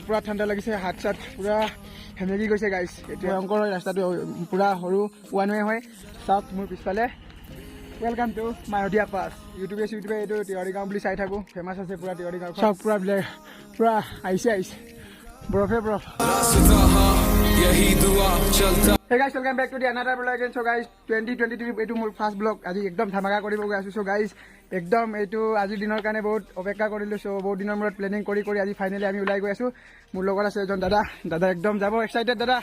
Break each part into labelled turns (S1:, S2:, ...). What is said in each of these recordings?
S1: পুৰা ঠাণ্ডা লাগিছে হাত চাত পুৰা হেমেকি গৈছে গাইছ এতিয়া ভয়ংকৰ হয় ৰাস্তাটো পুৰা সৰু ওৱান ৱে হয় চাওক মোৰ পিছফালে ৱেলকাম টু মায়দিয়া পাছ ইউটিউবে এইটো তিৱাৰী গাঁও বুলি চাই থাকোঁ ফেমাছ আছে পুৰা তিৱাৰী গাঁও চব পুৰা ব্লেক পুৰা আহিছে বৰফে বৰফ Hey guys, welcome back to the another vlog again. So guys, 2023 এইটো মোৰ ফাৰ্ষ্ট ব্লগ আজি একদম ধামাকা কৰিব গৈ আছো। So guys, একদম এইটো আজি দিনৰ কাৰণে বহুত অপেক্ষা কৰিলো। So বহুত দিনৰ মূৰত প্লেনিং কৰি আজি ফাইনালি আমি ওলাই গৈ আছো। মোৰ লগত আছে এজন দাদা একদম যাব এক্সাইটেড দাদা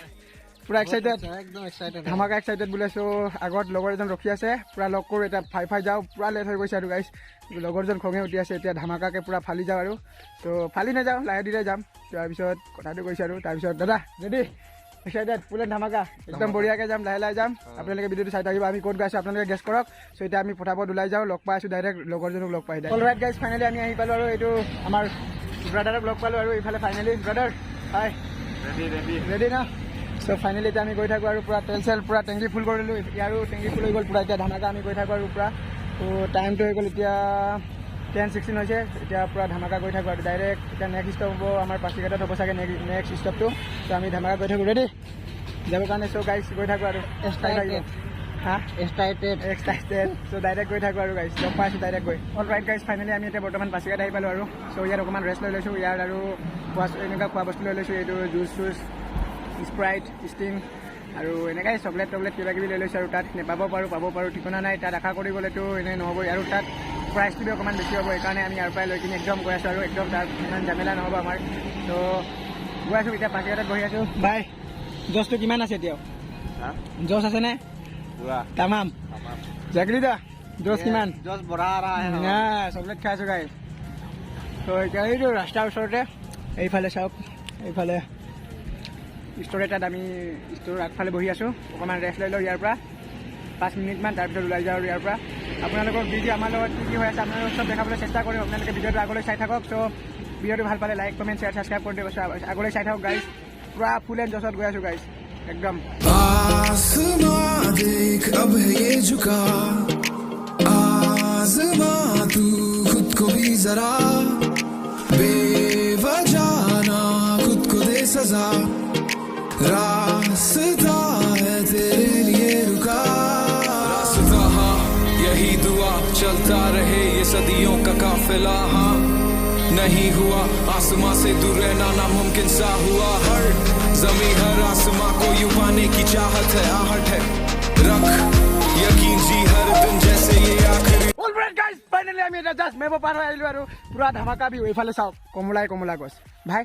S1: পুৰা এক্সাইটেড একদম এক্সাইটেড ধামাকা এক্সাইটেড বোলে। চ' আগত লগৰ এজন ৰখি আছে পুৰা লগ কৰোঁ এটা ফাই যাওঁ পুৰা লেট হৈ গৈছে আৰু গাইছ লগৰজন খঙে উঠি আছে এতিয়া ধামাকাকে পুৰা ফালি যাওঁ আৰু ত' ফালি নাযাওঁ লাহে ধীৰে যাম তাৰপিছত কথাটো কৈছে আৰু তাৰপিছত দাদা ৰেডি এক্সাইটেড ফুল এণ্ড ধামাকা একদম বঢ়িয়াকৈ যাম লাহে যাম আপোনালোকে ভিডিঅ'টো চাই থাকিব আমি ক'ত গৈছোঁ আপোনালোকে গেছ কৰক চ' এতিয়া আমি ফটাফট ওলাই যাওঁ লগ পাই আছোঁ ডাইৰেক্ট লগৰজনক লগ পাই অলৰাইট গাইজ ফাইনেলি আমি আহি পালোঁ আৰু এইটো আমাৰ ব্ৰাদাৰক লগ পালোঁ আৰু এইফালে ফাইনেলি ব্ৰাদাৰ হাই ৰেডি না চ' ফাইনেলি এতিয়া আমি গৈ থাকোঁ আৰু পুৰা তেল চেল পুৰা টেংকি ফুল কৰিলোঁ ইয়াৰো টেংকি ফুল হৈ গ'ল পুৰা এতিয়া ধামাকা আমি গৈ থাকোঁ আৰু পুৰা ত' টাইমটো হৈ গ'ল এতিয়া 10:16 হৈছে এতিয়া পুৰা ধামাকা গৈ থাকোঁ আৰু ডাইৰেক্ট এতিয়া নেক্সট ষ্টপ হ'ব আমাৰ পাচিঘাটত হ'ব চাগে নেক্সট ষ্টপটো ত' আমি ধামাকা গৈ থাকোঁ ৰেডি যাবৰ কাৰণে চ' গাইজ গৈ থাকোঁ আৰু এক্সাইটেড চ' ডাইৰেক্ট গৈ থাকোঁ আৰু গাইজ লগ পাই আছোঁ ডাইৰেক্ট গৈ অলৰাইট গাইজ ফাইনেলি আমি এতিয়া বৰ্তমান পাচিঘাট আহি পালোঁ আৰু চ' ইয়াত অকণমান ৰেষ্ট লৈ লৈছোঁ ইয়াত আৰু এনেকুৱা খোৱা বস্তু লৈ লৈছোঁ এইটো জুচ চুচ স্প্ৰাইট ষ্টিং আৰু এনেকৈ চকলেট টকলেট কিবা কিবি লৈ লৈছোঁ আৰু তাত নেপাব পাব পাৰোঁ ঠিকনা নাই তাত আশা কৰি গ'লেতো এনেই নহ'বই আৰু তাত প্ৰাইচটো অকণমান বেছি হ'ব সেইকাৰণে আমি ইয়াৰ পৰাই লৈ কিনি একদম গৈ আছোঁ আৰু একদম তাত ইমান ঝামেলা নহ'ব আমাৰ ত' গৈ আছোঁ এতিয়া পাচিঘাটত বহি আছোঁ বাই জছটো কিমান আছে এতিয়াও জছ আছেনে তামাম জাগৰি দা জছ কিমান চকলেট খাই আছোঁ গাই ত' এতিয়া এইটো ৰাস্তাৰ ওচৰতে এইফালে চাওক এইফালে ষ্ট'ৰ এটাত আমি ষ্ট'ৰৰ আগফালে বহি আছোঁ অকণমান ৰেষ্ট লৈ লওঁ ইয়াৰ পৰা 5 মিনিটমান তাৰপিছত ওলাই যাওঁ আৰু ইয়াৰ পৰা আপোনালোকক ভিডিঅ' আমাৰ লগত কি হৈ আছে আপোনালোকক চব দেখাবলৈ চেষ্টা কৰিম আপোনালোকে ভিডিঅ'টো আগলৈ চাই থাকক চ' ভিডিঅ'টো ভাল পালে লাইক কমেণ্ট শ্বেয়াৰ ছাবস্ক্ৰাইব কৰি দিব আগলৈ চাই থাকক গাইজ পুৰা ফুল এণ্ড জছত গৈ আছোঁ গাইজ একদম
S2: रास्ता है तेरे लिए रुका रास्ता हाँ यही दुआ चलता रहे ये सदियों का काफिला हाँ नहीं हुआ आसमां से दूर रहना नामुमकिन सा हुआ हर जमीन हर आसमां को यूं पाने की चाहत है आहट है रख यकीन जी हर दिन जैसे ये आखिरी
S1: অলৰাইট গাইজ ফাইনেলি আমি এটা জাষ্ট মেপ পাৰ হৈ আহিলোঁ আৰু পুৰা ধামাকা বিহু এইফালে চাওক কমলা গছ ভাই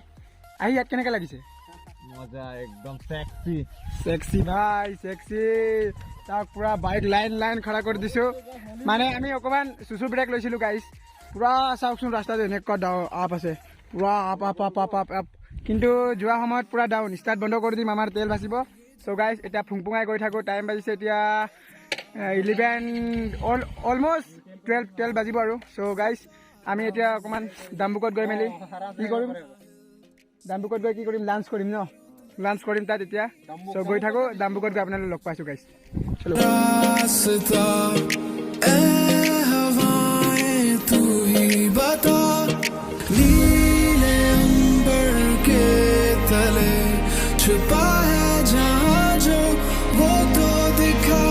S1: আহি ইয়াত কেনেকৈ লাগিছে
S3: মজা একদম সেক্সি
S1: ভাই সেক্সি তাক পুৰা বাইক লাইন খাৰা কৰি দিছোঁ মানে আমি অকণমান চুচু ব্ৰেক লৈছিলোঁ গাইজ পুৰা চাওকচোন ৰাস্তাটো এনেকুৱা আপ আছে পুৰা আপ কিন্তু যোৱা সময়ত পুৰা ডাউন ষ্টাৰ্ট বন্ধ কৰি দিম আমাৰ তেল বাচিব চ' গাইজ এতিয়া ফুংফুঙাই গৈ থাকোঁ টাইম বাজিছে এতিয়া 11 অলমষ্ট 12 বাজিব আৰু চ' গাইজ আমি এতিয়া অকণমান ডাম্বুকত গৈ মেলি কি কৰিম ডাম্বুকত গৈ কি কৰিম লাঞ্চ কৰিম ন লাঞ্চ কৰিম তাত এতিয়া চ' গৈ থাকোঁ ডাম্বুকত গৈ আপোনালোক লগ পাইছোঁ গাইজ
S2: छुपा है जहाँ जो वो तो दिखा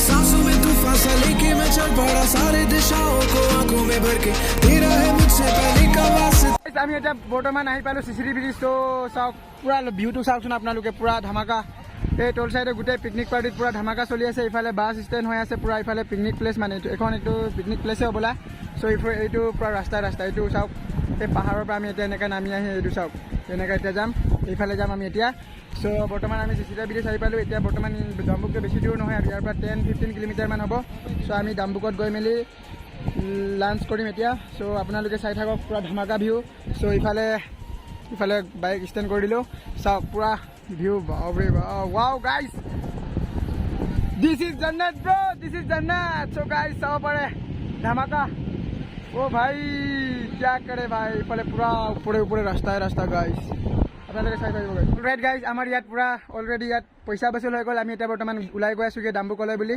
S2: सांसों में तू फासले के मैं चल पड़ा सारे दिशाओं को आंखों में भर के तेरा है मुझसे पहले का वास्ता
S1: আমি এতিয়া বৰ্তমান আহি পালোঁ চিচিৰি ব্ৰিজ ত' চাওক পুৰা ভিউটো চাওকচোন আপোনালোকে পুৰা ধামাকা এই টল চাইডে গোটেই পিকনিক পাৰ্টিত পুৰা ধামাকা চলি আছে ইফালে বাছ ষ্টেণ্ড হৈ আছে পুৰা ইফালে পিকনিক প্লেচ মানে এইটো পিকনিক প্লেচে হ'বলা চ' এইটো পুৰা ৰাস্তা এইটো চাওক এই পাহাৰৰ পৰা আমি এতিয়া এনেকৈ নামি আহি এইটো চাওক এনেকৈ এতিয়া যাম এইফালে যাম আমি এতিয়া চ' বৰ্তমান আমি চিচিৰি ব্ৰিজ আহি পালোঁ এতিয়া বৰ্তমান ডাম্বুকটো বেছি দূৰ নহয় আৰু ইয়াৰ পৰা 10-15 কিলোমিটাৰমান হ'ব চ' আমি ডাম্বুকত গৈ মেলি লাঞ্চ কৰিম এতিয়া চ' আপোনালোকে চাই থাকক পুৰা ধামাকা ভিউ চ' ইফালে বাইক ষ্টেণ্ড কৰি দিলোঁ চাওক পুৰা view wow guys this is জান্নাত চ' গাইজ চাব পাৰে ধামাকা অ' ভাই কিয়া কৰে ভাই ইফালে পুৰা ওপৰে ৰাস্তা গাইজ আপোনালোকে চাই থাকিব গাইজ ৰাইট গাইজ আমাৰ ইয়াত পুৰা অলৰেডি ইয়াত পইচা বচুল হৈ গ'ল আমি এতিয়া বৰ্তমান ওলাই গৈ আছোঁগৈ ডাম্বুকলৈ বুলি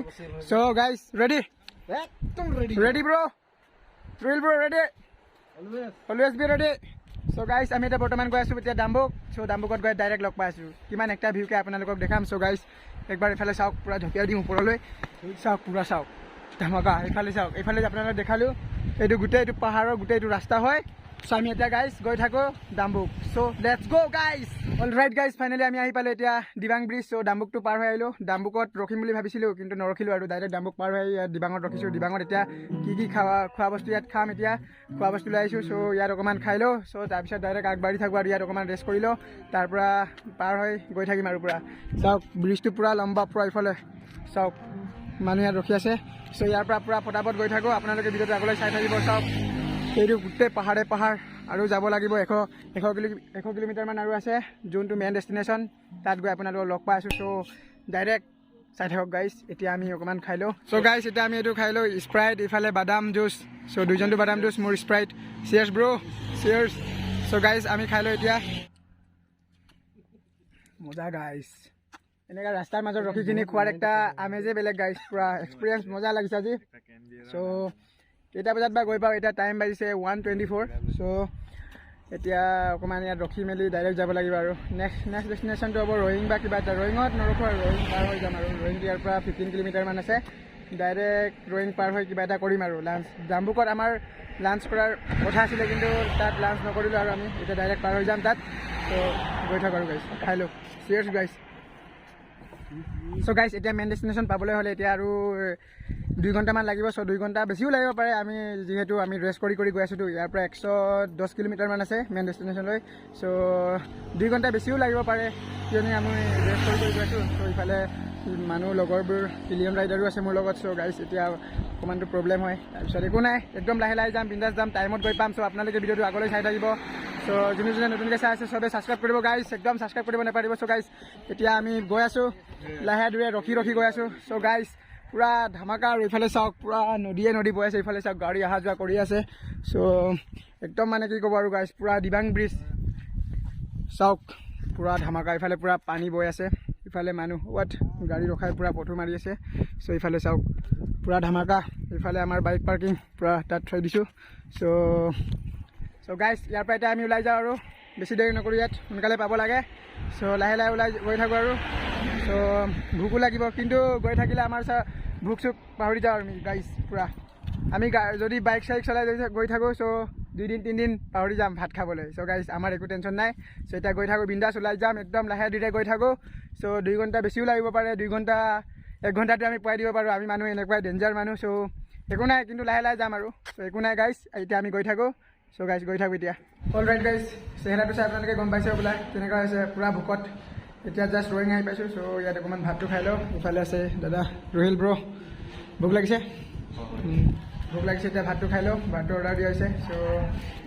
S1: চ' গাইজ ৰেডি ব্ৰ থ্ৰিল ব্ৰ ৰেডি অলৱেজ বি ৰেডি চ' চ' গাইজ আমি এতিয়া বৰ্তমান গৈ আছোঁ এতিয়া ডাম্বুক চ' ডাম্বুকত গৈ ডাইৰেক্ট লগ পাই আছোঁ কিমান একটা ভিউকে আপোনালোকক দেখাম চ' গাইজ একবাৰ এইফালে চাওক পূৰা ঢকিয়াই দিম ওপৰলৈ চাওক পূৰা চাওক ধামাকা এইফালে চাওক এইফালে আপোনালোকক দেখালোঁ এইটো গোটেই এইটো পাহাৰৰ গোটেই এইটো ৰাস্তা হয় চ' আমি এতিয়া গাইজ গৈ থাকোঁ ডাম্বুক চ' লেটছ গ' guys all right guys finally আমি আহি পালোঁ এতিয়া দিবাং ব্ৰিজ চ' ডাম্বুকটো পাৰ হৈ আহিলোঁ ডাম্বুকত ৰখিম বুলি ভাবিছিলোঁ কিন্তু নৰখিলোঁ আৰু ডাইৰেক্ট ডাম্বুক পাৰ হৈ ইয়াত দিবাঙত ৰখিছোঁ দিবাঙত এতিয়া কি খোৱা বস্তু ইয়াত খাম এতিয়া খোৱা বস্তু লৈ আহিছোঁ চ' ইয়াত অকণমান খাই লওঁ চ' তাৰপিছত ডাইৰেক্ট আগবাঢ়ি থাকোঁ আৰু ইয়াত অকণমান ৰেষ্ট কৰি লওঁ তাৰপৰা পাৰ হৈ গৈ থাকিম আৰু পূৰা চাওক ব্ৰিজটো পূৰা লম্বা পূৰা ইফালে চাওক মানুহ ইয়াত ৰখি আছে চ' ইয়াৰ পৰা পূৰা ফটাফট গৈ থাকোঁ আপোনালোকে ভিডিঅ'টো আগলৈ চাই থাকিব চাওক এইটো গোটেই পাহাৰে পাহাৰ আৰু যাব লাগিব 100 কিলোমিটাৰমান আৰু আছে যোনটো মেইন ডেষ্টিনেশ্যন তাত গৈ আপোনালোকক লগ পাই আছোঁ চ' ডাইৰেক্ট চাই থাকক গাইজ এতিয়া আমি অকণমান খাই লওঁ চ' গাইজ এতিয়া আমি এইটো খাই লওঁ স্প্ৰাইট ইফালে বাদাম জুচ চ' দুইজনটো বাদাম জুচ মোৰ স্প্ৰাইট চিয়াৰ্ছ ব্ৰ' চিয়াৰ্ছ চ' গাইজ আমি খাই লওঁ এতিয়া মজা গাইজ এনেকুৱা ৰাস্তাৰ মাজত ৰখি কিনি খোৱাৰ একটা আমেজে বেলেগ গাইজ পূৰা এক্সপিৰিয়েঞ্চ মজা লাগিছে আজি চ' কেইটা বজাত বা গৈ পাওঁ এতিয়া টাইম বাজিছে 1:24 চ' এতিয়া অকণমান ইয়াত ৰখি মেলি ডাইৰেক্ট যাব লাগিব আৰু নেক্সট ডেষ্টিনেশ্যনটো হ'ব ৰয়িং বা কিবা এটা ৰয়িঙত নৰখোঁ আৰু ৰয়িং পাৰ হৈ যাম আৰু ৰয়িং ইয়াৰ পৰা 15 কিলোমিটাৰমান আছে ডাইৰেক্ট ৰয়িং পাৰ হৈ কিবা এটা কৰিম আৰু লাঞ্চ ডাম্বুকত আমাৰ লাঞ্চ কৰাৰ কথা আছিলে কিন্তু তাত লাঞ্চ নকৰিলোঁ আৰু আমি এতিয়া ডাইৰেক্ট পাৰ হৈ যাম তাত চ' গৈ থাকোঁ আৰু গাইজ খাই লওঁ চিয়াৰ্ছ গাইজ চ' গাইজ এতিয়া মেইন ডেষ্টিনেশ্যন পাবলৈ হ'লে এতিয়া আৰু 2 ঘণ্টামান লাগিব চ' 2 ঘণ্টা বেছিও লাগিব পাৰে আমি যিহেতু আমি ৰেষ্ট কৰি গৈ আছোঁতো ইয়াৰ পৰা 110 কিলোমিটাৰমান আছে মেইন ডেষ্টিনেশ্যনলৈ চ' 2 ঘণ্টা বেছিও লাগিব পাৰে কিয়নো আমি ৰেষ্ট কৰি গৈ আছোঁ চ' ইফালে মানুহ লগৰবোৰ পিলিয়ন ৰাইডাৰো আছে মোৰ লগত চ' গাইজ এতিয়া অকণমানটো প্ৰব্লেম হয় তাৰপিছত একো নাই একদম লাহে লাহে যাম বিন্দাছ যাম টাইমত গৈ পাম চ' আপোনালোকে ভিডিঅ'টো আগলৈ চাই থাকিব চ' যোনে নতুনকৈ চাই আছে চবে ছাবস্ক্ৰাইব কৰিব গাইজ একদম ছাবস্ক্ৰাইব কৰিব নাপাৰিব চ' গাইজ এতিয়া আমি গৈ আছোঁ লাহে দূৰে ৰখি গৈ আছোঁ চ' গাইজ পূৰা ধামাকা আৰু ইফালে চাওক পূৰা নদী বৈ আছে ইফালে চাওক গাড়ী অহা যোৱা কৰি আছে চ' একদম মানে কি ক'ব আৰু গাইজ পূৰা দিবাং ব্ৰিজ চাওক পূৰা ধামাকা ইফালে পূৰা পানী বৈ আছে ইফালে মানুহ গাড়ী ৰখাই পূৰা ফটো মাৰি আছে চ' ইফালে চাওক পূৰা ধামাকা ইফালে আমাৰ বাইক পাৰ্কিং পূৰা তাত থৈ দিছোঁ চ' গাইজ ইয়াৰ পৰা এতিয়া আমি ওলাই যাওঁ আৰু বেছি দেৰি নকৰোঁ ইয়াত সোনকালে পাব লাগে চ' লাহে লাহে ওলাই গৈ থাকোঁ আৰু চ' ভোকো লাগিব কিন্তু গৈ থাকিলে আমাৰ ভোক চোক পাহৰি যাওঁ আমি গাইজ পূৰা আমি যদি বাইক চাইক চলাই গৈ থাকোঁ চ' 2 দিন 3 দিন পাহৰি যাম ভাত খাবলৈ চ' গাইজ আমাৰ একো টেনশ্যন নাই চ' এতিয়া গৈ থাকোঁ বিন্দাছ ওলাই যাম একদম লাহে ধীৰে গৈ থাকোঁ চ' 2 ঘণ্টা বেছিও লাগিব পাৰে 2 ঘণ্টা 1 ঘণ্টাতে আমি পুৱাই দিব পাৰোঁ আমি মানুহ এনেকুৱাই ডেঞ্জাৰ মানুহ চ' একো নাই কিন্তু লাহে লাহে যাম আৰু চ' একো নাই গাইজ এতিয়া আমি গৈ থাকোঁ চ' গাইজ গৈ থাকোঁ এতিয়া অল ৰাইট গাইজ চেহেৰাটো চাই আপোনালোকে গম পাইছে বোলা কেনেকুৱা হৈছে পূৰা ভোকত এতিয়া জাষ্ট ৰয়িং আহি পাইছোঁ চ' ইয়াত অকণমান ভাতটো খাই লওঁ ইফালে আছে দাদা ৰোহিল ব্ৰ' ভোক লাগিছে এতিয়া ভাতটো খাই লওঁ ভাতটো অৰ্ডাৰ দিয়া হৈছে চ'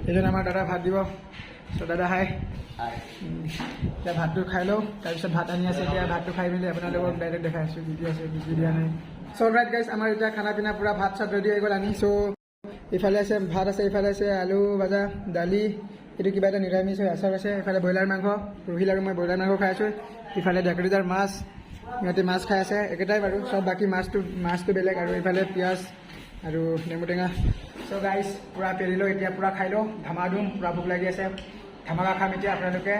S1: এইজন আমাৰ দাদা ভাত দিব চ' দাদা হাই এতিয়া ভাতটো খাই লওঁ তাৰপিছত ভাত আনি আছে এতিয়া ভাতটো খাই মেলি আপোনালোকক ডাইৰেক্ট দেখাই আছোঁ বিজি আছে বিজি দিয়া নাই চ' ৰাইট গাইজ আমাৰ এতিয়া খানা পিনা পূৰা ভাত চাত ৰেডি হৈ গ'ল আনি চ' ইফালে আছে ভাত আছে ইফালে আছে আলু ভাজা দালি এইটো কিবা এটা নিৰামিষ হয় আচাৰ আছে ইফালে ব্ৰইলাৰ মাংস ৰোহিল আৰু মই ব্ৰইলাৰ মাংস খাই আছোঁ ইফালে ডেকৰিদাৰ মাছ সিহঁতে মাছ খাই আছে একেটাই বাৰু চব বাকী মাছটো বেলেগ আৰু ইফালে পিঁয়াজ আৰু নেমু টেঙা চ' গাইজ পূৰা পেৰি লওঁ এতিয়া পূৰা খাই লওঁ ধামাধুম পূৰা ভোক লাগি আছে ধামাকা খাম এতিয়া আপোনালোকে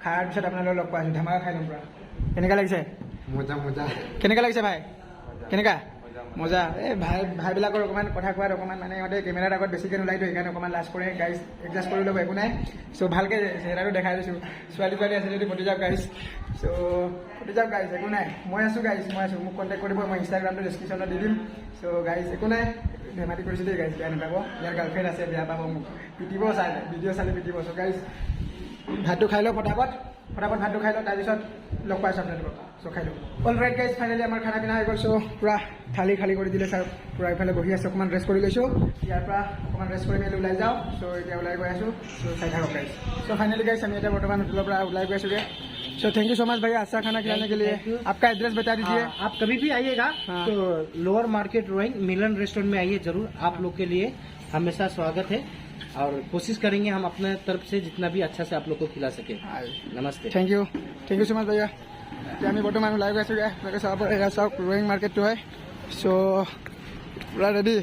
S1: খাৰ পিছত আপোনালোকক লগ পাই আছোঁ ধামাকা খাই লওঁ পূৰা কেনেকুৱা লাগিছে মজা কেনেকুৱা লাগিছে ভাই কেনেকুৱা মজা এই ভাইবিলাকৰ অকণমান কথা কোৱাত অকণমান মানে ইহঁতে কেমেৰাৰ আগত বেছিকৈ নোলাইতো সেইকাৰণে অকণমান লাজ কৰে গাইজ এডজাষ্ট কৰি ল'ব একো নাই চ' ভালকৈ চেহেৰাটো দেখাই দিছোঁ ছোৱালী আছে যদি পতি যাওক গাইজ চ' পতি যাওক গাইজ একো নাই মই আছোঁ মোক কণ্টেক্ট কৰিব মই ইনষ্টাগ্ৰামটো ডেছক্ৰিপশ্যনত দি দিম চ' গাইজ একো নাই ধেমালি কৰিছোঁ দেই গাইজ বেয়া নাপাব ইয়াৰ গাৰ্লফ্ৰেণ্ড আছে বেয়া পাব মোক পিটিব ভিডিঅ' চালে পিটিব চ' গাইজ ভাতটো খাই লওঁ ফটাফট ভাতটো খাই লওঁ তাৰপিছত লগ পাইছোঁ আপোনালোকক চ' খাই লওঁ অল ৰাইট গাইজ ফাইনেলি আমাৰ খানা পিনা হৈ গ'ল চ' পূৰা থালি খালী কৰি দিলে ছাৰ পূৰা ইফালে বহি আছে অকণমান ৰেষ্ট কৰি লৈছোঁ ইয়াৰ পৰা অকণমান ৰেষ্ট কৰি মেলি ওলাই যাওঁ চ' এতিয়া ওলাই গৈ আছোঁ চ' চাই থাকক গাইজ চ' ফাইনেলি গাইজ আমি এতিয়া বৰ্তমান হোটেলৰ পৰা ওলাই গৈ আছোঁগৈ so thank you so much भैया अच्छा खाना खिलाने के लिए आपका एड्रेस बता दीजिए
S4: आप कभी भी आइएगा तो लोअर मार्केट रोइंग मिलन रेस्टोरेंट में आइए जरूर आप लोग के लिए हमेशा स्वागत है और कोशिश करेंगे हम अपने तरफ से जितना भी अच्छा से आप लोग को खिला सके नमस्ते
S1: थैंक यू सो मच भैया এতিয়া আমি বৰ্তমান ওলাই গৈ আছোঁগৈ আপোনালোকে চাব পাৰে এয়া চাওক ৰয়িং মাৰ্কেটটো হয় চ' পূৰা ৰেডি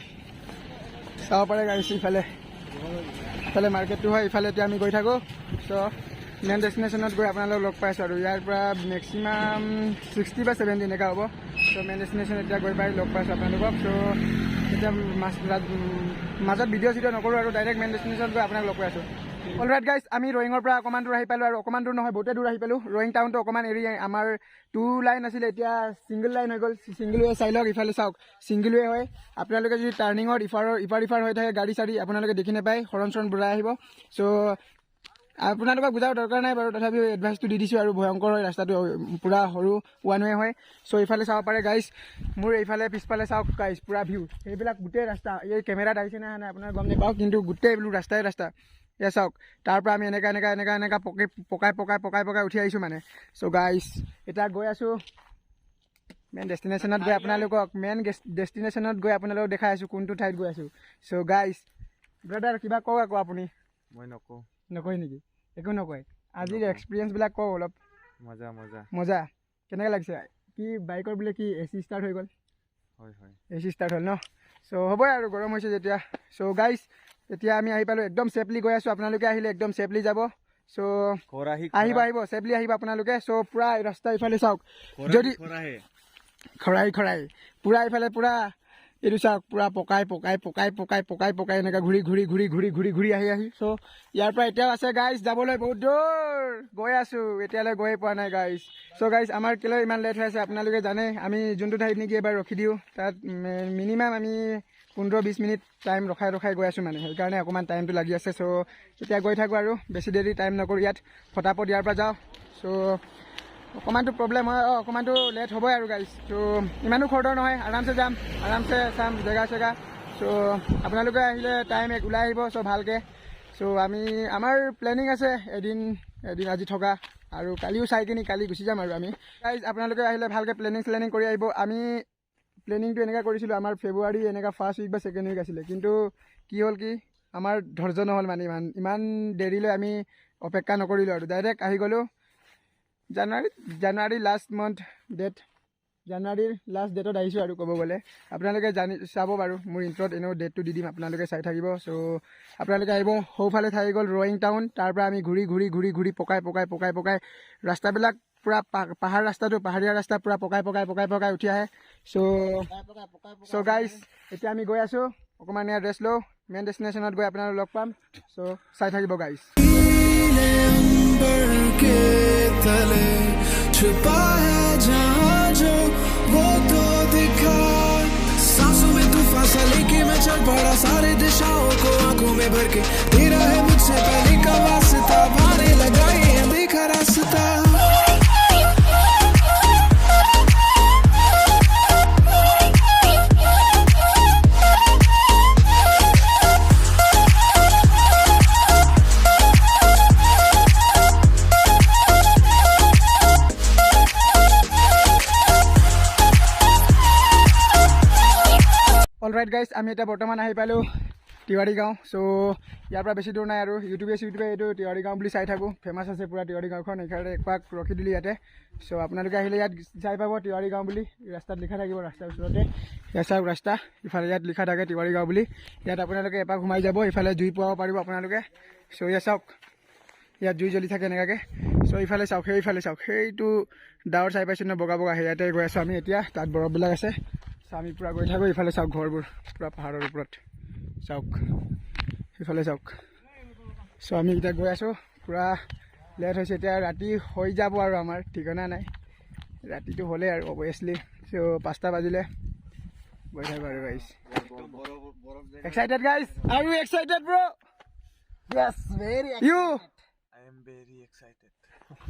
S1: চাব পাৰে গাড়ী ইফালে ইফালে মাৰ্কেটটো হয়, ইফালে এতিয়া আমি গৈ থাকোঁ। চ' মেইন ডেষ্টিনেশ্যনত গৈ আপোনালোকক লগ পাইছোঁ আৰু ইয়াৰ পৰা মেক্সিমাম 60 বা 70 এনেকুৱা হ'ব। চ' মেইন ডেষ্টিনেশ্যন এতিয়া গৈ পাই লগ পাইছোঁ আপোনালোকক। চ' এতিয়া মাজত ভিডিঅ' চিডিঅ' নকৰোঁ আৰু ডাইৰেক্ট মেইন ডেষ্টিনেশ্যনত গৈ আপোনাক লগ পাই আছোঁ। অলৰাইট গাইজ, আমি ৰয়িঙৰ পৰা অকণমান দূৰ আহি পালোঁ আৰু অকণমান দূৰ নহয়, বহুতে দূৰ আহি পালোঁ। ৰয়িং টাউনটো অকণমান এৰি আমাৰ 2 লাইন আছিলে, এতিয়া ছিংগল লাইন হৈ গ'ল। ছিংগল ৱে চাই লওক, ইফালে চাওক ছিংগল ৱে হয়। আপোনালোকে যদি টাৰ্ণিঙত ইফাৰ হৈ থাকে গাড়ী চাড়ী আপোনালোকে দেখি নাপায়, হৰণ চৰণ বুঢ়াই আহিব। চ' আপোনালোকক বুজাৰ দৰকাৰ নাই বাৰু, তথাপিও এডভাইচটো দি দিছোঁ আৰু ভয়ংকৰ হয় ৰাস্তাটো, পূৰা সৰু ওৱান ৱে হয়। চ' ইফালে চাব পাৰে গাইজ, মোৰ এইফালে পিছফালে চাওক গাইজ, পূৰা ভিউ। সেইবিলাক গোটেই ৰাস্তা, এই কেমেৰাত আহিছে নে নাই আপোনাৰ গম নাপাওঁ, কিন্তু গোটেই বোলো ৰাস্তাই ৰাস্তা। এয়া চাওক, তাৰ পৰা আমি এনেকা পকাই উঠি আহিছোঁ মানে। চ' গাইজ এতিয়া গৈ আছোঁ মেইন ডেষ্টিনেশ্যনত গৈ আপোনালোকক দেখাই আছোঁ কোনটো ঠাইত গৈ আছোঁ। চ' গাইজ ব্ৰাদাৰ কিবা কওক আকৌ আপুনি।
S3: মই নকওঁ।
S1: নকয় নেকি? একো নকয়? আজিৰ এক্সপিৰিয়েঞ্চবিলাক কওক অলপ।
S3: মজা
S1: কেনেকৈ লাগিছে? কি বাইকৰ বোলে কি AC ষ্টাৰ্ট হৈ গ'ল?
S3: হয়
S1: AC ষ্টাৰ্ট হ'ল ন? চ' হ'বই আৰু, গৰম হৈছে যেতিয়া। চ' গাইজ এতিয়া আমি আহি পালোঁ, একদম ছেফলি গৈ আছোঁ। আপোনালোকে আহিলে একদম ছেফলি যাব। চ' আহিব ছেফলি আহিব আপোনালোকে। চ' পূৰা ৰাস্তা ইফালে চাওক, যদি খৰাই পূৰা ইফালে পূৰা এইটো চাওক, পূৰা পকাই এনেকৈ ঘূৰি আহি। চ' ইয়াৰ পৰা এতিয়াও আছে গাইজ যাবলৈ বহুত দূৰ, গৈ আছোঁ, এতিয়ালৈ গৈয়ে পোৱা নাই গাইজ। চ' গাইজ আমাৰ কেলৈ ইমান লেট হৈ আছে আপোনালোকে জানে, আমি যোনটো ঠাইত নেকি এবাৰ ৰখি দিওঁ তাত মিনিমাম আমি 15-20 মিনিট টাইম ৰখাই গৈ আছোঁ মানে, সেইকাৰণে অকণমান টাইমটো লাগি আছে। চ' এতিয়া গৈ থাকোঁ আৰু বেছি দেৰি টাইম নকৰোঁ ইয়াত, ফটাফট ইয়াৰ পৰা যাওঁ। চ' অকণমানটো প্ৰব্লেম হয়, অকণমানটো লেট হ'বই আৰু গাইজ। চ' ইমানো খৰদৰ নহয়, আৰামছে যাম, আৰামছে চাম জেগা চেগা। চ' আপোনালোকে আহিলে টাইম ওলাই আহিব। চ' ভালকৈ। চ' আমাৰ প্লেনিং আছে এদিন আজি থকা, আৰু কালিও চাই কিনি কালি গুচি যাম আৰু আমি। গাইজ আপোনালোকে আহিলে ভালকৈ প্লেনিং কৰি আহিব। আমি প্লেনিংটো এনেকৈ কৰিছিলোঁ, আমাৰ ফেব্ৰুৱাৰী এনেকুৱা ফাৰ্ষ্ট উইক বা ছেকেণ্ড উইক আছিলে, কিন্তু কি হ'ল কি আমাৰ ধৈৰ্য নহ'ল মানে, ইমান দেৰিলৈ আমি অপেক্ষা নকৰিলোঁ আৰু ডাইৰেক্ট আহি গ'লোঁ জানুৱাৰী লাষ্ট জানুৱাৰীৰ লাষ্ট ডেটত আহিছোঁ আৰু ক'ব গ'লে। আপোনালোকে চাব বাৰু, মোৰ ইণ্ট্ৰত এনেও ডেটটো দি দিম, আপোনালোকে চাই থাকিব। চ' আপোনালোকে আহিব। সৌফালে থাকি গ'ল ৰয়িং টাউন, তাৰ পৰা আমি ঘূৰি পকাই ৰাস্তাবিলাক পূৰা পাহাৰ ৰাস্তাটো, পাহাৰীয়া ৰাস্তা পূৰা পকাই উঠি আহে। চ' গাইজ এতিয়া আমি গৈ আছোঁ, অকণমান ইয়াত ৰেষ্ট লওঁ, মেইন ডেষ্টিনেশ্যনত গৈ আপোনালোকক লগ পাম। চ' চাই থাকিব গাইজ।
S2: छुपा है जहाँ जो वो तो दिखा, सांसों में तूफान सा लेके मैं चल पड़ा, सारे दिशाओं को आंखों में भर के, तेरा है मुझसे पहले का वास्ता, भाने लगा ये अनदेखा रास्ता।
S1: অলৰাইট গাইজ, আমি এতিয়া বৰ্তমান আহি পালোঁ তিৱাৰী গাঁও। চ' ইয়াৰ পৰা বেছি দূৰ নাই আৰু, ইউটিউবে এইটো তিৱাৰী গাঁও বুলি চাই থাকোঁ, ফেমাছ আছে পূৰা তিৱাৰী গাঁওখন, এইকাৰণে একপাক ৰখি দিলোঁ ইয়াতে। চ' আপোনালোকে আহিলে ইয়াত চাই পাব তিৱাৰী গাঁও বুলি, ৰাস্তাত লিখা থাকিব, ৰাস্তাৰ ওচৰতে ইয়াত চাওক ৰাস্তা, ইফালে ইয়াত লিখা থাকে তিৱাৰী গাঁও বুলি। ইয়াত আপোনালোকে এপাক সোমাই যাব, ইফালে জুই পোৱাব পাৰিব আপোনালোকে। চ' ইয়াত চাওক, ইয়াত জুই জ্বলি থাকে এনেকুৱাকৈ। চ' ইফালে চাওক, সেইফালে চাওক, সেইটো ডাৱৰ চাই পাইছোঁ ন, বগা সেয়াতে গৈ আছোঁ আমি এতিয়া, তাত বৰফবিলাক আছে। চ' আমি পূৰা গৈ থাকোঁ, ইফালে চাওক ঘৰবোৰ পূৰা পাহাৰৰ ওপৰত চাওক, সিফালে চাওক। চ' আমি এতিয়া গৈ আছোঁ, পূৰা লেট হৈছে, এতিয়া ৰাতি হৈ যাব আৰু আমাৰ ঠিকনা নাই, ৰাতিটো হ'লেই আৰু অবভিয়াছলি। চ' 5টা বাজিলে গৈ থাকোঁ আৰু guys. Excited guys? Are you excited bro?
S4: Yes, very
S1: you?
S3: I am very excited.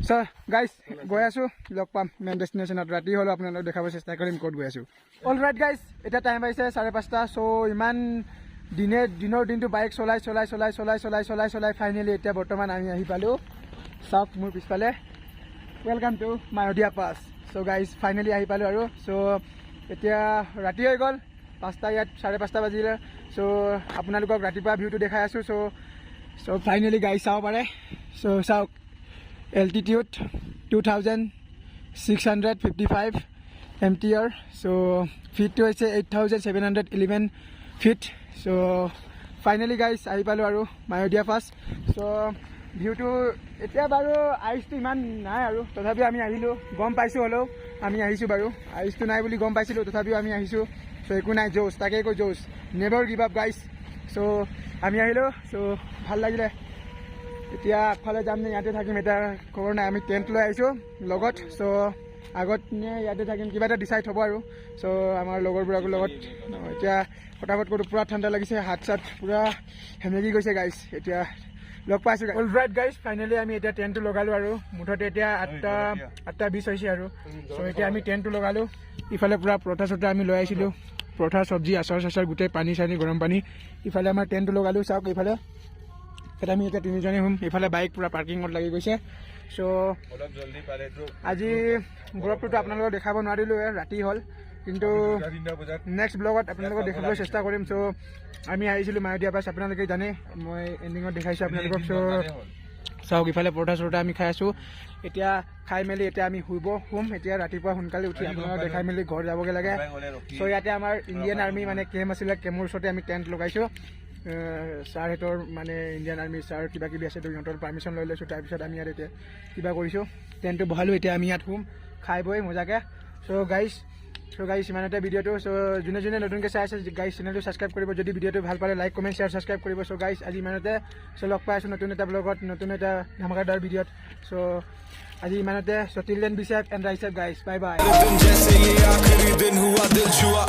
S1: So' guys গৈ আছোঁ, লগ পাম মেইন ডেষ্টিনেশ্যনত। ৰাতি হ'লেও আপোনালোকক দেখাব চেষ্টা কৰিম ক'ত গৈ আছোঁ। অলৰাইট গাইজ, এতিয়া টাইম পাইছে 5:30। চ' ইমান দিনৰ দিনটো বাইক চলাই ফাইনেলি এতিয়া বৰ্তমান আমি আহি পালোঁ, চাওক মোৰ পিছফালে, welcome to Mayodia pass. So' guys finally আহি পালোঁ আৰু। চ' এতিয়া ৰাতি হৈ গ'ল, 5টা, ইয়াত 5:30 বাজিলে। চ' আপোনালোকক ৰাতিপুৱা ভিউটো দেখাই আছোঁ। চ' ফাইনেলি গাইজ চাব পাৰে। চ' চাওক, এল্টিটিউড 2655 MTR। চ' ফিটটো হৈছে 8711 ফিট। চ' ফাইনেলি গাইজ আহি পালোঁ আৰু মায়'দিয়া পাছ। চ' ভিউটো এতিয়া বাৰু আইচটো ইমান নাই আৰু তথাপিও আমি আহিলোঁ, গম পাইছোঁ হ'লেও আমি আহিছোঁ বাৰু। আইচটো নাই বুলি গম পাইছিলোঁ তথাপিও আমি আহিছোঁ। চ' একো নাই, জোচ তাকেই কৈ জোচ, নেভাৰ গিভ আপ গাইজ। চ' আমি আহিলোঁ, চ' ভাল লাগিলে। এতিয়া আগফালে যাম নে ইয়াতে থাকিম এতিয়া খবৰ নাই। আমি টেণ্ট লৈ আহিছোঁ লগত, চ' আগত নে ইয়াতে থাকিম কিবা এটা ডিচাইড হ'ব আৰু। চ' আমাৰ লগৰবোৰৰ লগত এতিয়া ফটাফট কৰোঁ, পূৰা ঠাণ্ডা লাগিছে, হাত চাত পূৰা সেমেকি গৈছে গাইজ। এতিয়া লগ পাইছোঁ অলৰাইট গাইজ, ফাইনেলি আমি এতিয়া টেণ্টটো লগালোঁ আৰু মুঠতে এতিয়া 8:20 হৈছে আৰু। চ' এতিয়া আমি টেণ্টটো লগালোঁ। ইফালে পূৰা পৰঠা চৰঠা আমি লৈ আহিছিলোঁ, পৰঠা চব্জি আচাৰ চাচাৰ গোটেই পানী চানী গৰম পানী। ইফালে আমাৰ টেণ্টটো লগালোঁ, চাওক ইফালে এতিয়া আমি এতিয়া 3জনে হ'ম। ইফালে বাইক পূৰা পাৰ্কিঙত লাগি গৈছে। চ' আজি বৰফটোতো আপোনালোকক দেখাব নোৱাৰিলোঁ, ৰাতি হ'ল, কিন্তু নেক্সট ব্লগত আপোনালোকক দেখাবলৈ চেষ্টা কৰিম। চ' আমি আহিছিলোঁ মায়'দিয়া পাছ, আপোনালোকে জানে, মই এণ্ডিঙত দেখাইছোঁ আপোনালোকক। চ' চাওক ইফালে পৰঠা চৰঠা আমি খাই আছোঁ। এতিয়া খাই মেলি এতিয়া আমি শুম। এতিয়া ৰাতিপুৱা সোনকালে উঠি আপোনালোকক দেখাই মেলি ঘৰ যাবগৈ লাগে। চ' ইয়াতে আমাৰ ইণ্ডিয়ান আৰ্মি মানে কেম্প আছিলে, কেম্পৰ ওচৰতে আমি টেণ্ট লগাইছোঁ। ছাৰহঁতৰ মানে ইণ্ডিয়ান আৰ্মি ছাৰ কিবা কিবি আছে, তো সিহঁতৰ পাৰ্মিশ্যন লৈ লৈছোঁ। তাৰপিছত আমি ইয়াত এতিয়া কিবা কৰিছোঁ, টেণ্টটো বহালোঁ। এতিয়া আমি ইয়াত শুম খাই বৈ মজাকৈ। চ' গাইজ ইমানতে ভিডিঅ'টো। চ' যোনে যোনে নতুনকৈ চাই আছে গাইজ চেনেলটো ছাবস্ক্ৰাইব কৰিব, যদি ভিডিঅ'টো ভাল পালে লাইক কমেণ্ট শ্বেয়াৰ ছাবস্ক্ৰাইব কৰিব। চ' গাইজ আজি ইমানতে। চ' লগ পাই আছোঁ নতুন এটা ব্লগত, নতুন এটা ধামাকাদাৰ ভিডিঅ'ত। চ' আজি ইমানতে। So' till then be safe and ride safe guys, bye bye.
S2: दिन जैसे ये आखिरी दिन हुआ दिल छुआ